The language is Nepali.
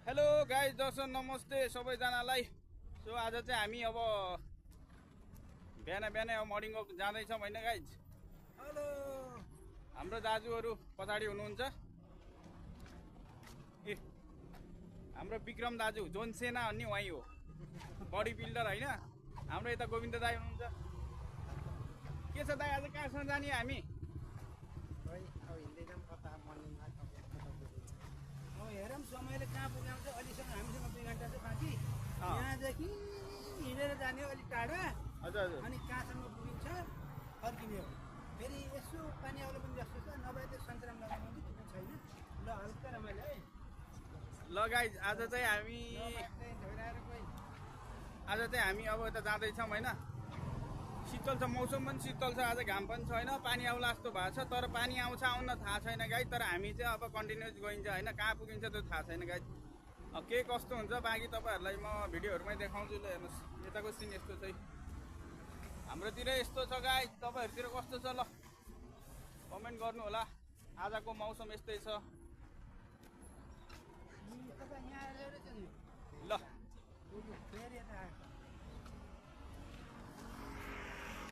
हेलो गाइज दर्शन नमस्ते सबैजनालाई। सो आज चाहिँ हामी अब बिहान बिहानै अब मर्निङ वक जाँदैछौँ होइन गाइज। हेलो हाम्रो दाजुहरू पछाडि हुनुहुन्छ। ए हाम्रो विक्रम दाजु जोन सेना भन्ने उहाँ हो, बडी बिल्डर होइन। हाम्रो यता गोविन्द दाई हुनुहुन्छ। के छ दाई, आज कहाँसम्म जाने हामी? भाइ अब हिँड्दैछौँ कता मर्निङमा अब हेरौँ समयले कहाँ पुग्याउँछ। अहिलेसम्म हामीसँग 2 घन्टा छ बाँकी। यहाँदेखि हिँडेर जाने हो अलिक टाढा, हजुर हजुर। अनि कहाँसम्म पुगिन्छ फर्किने हो। फेरि यसो पानी आउला पनि जस्तो छ, नभए त्यो सन्तराम लगाउनु पनि ठिकै छैन। ल हल्का रमाइलो है। ल गाइज आज चाहिँ हामी अब यता जाँदैछौँ होइन। शीतल छ, मौसम पनि शीतल छ, आज घाम पनि छैन, पानी आउला जस्तो भएको छ। तर पानी आउँछ आउन थाहा छैन गाइज। तर हामी चाहिँ अब कन्टिन्युस गइन्छ होइन। कहाँ पुगिन्छ त्यो थाहा छैन गाइज। के कस्तो हुन्छ बाँकी तपाईँहरूलाई म भिडियोहरूमै देखाउँछु। ल हेर्नुहोस् यताको सिन यस्तो छ। हाम्रोतिर यस्तो छ गाइज, तपाईँहरूतिर कस्तो छ ल कमेन्ट गर्नु होला। आजको मौसम यस्तै छ। यहाँ ल्याएर चाहिँ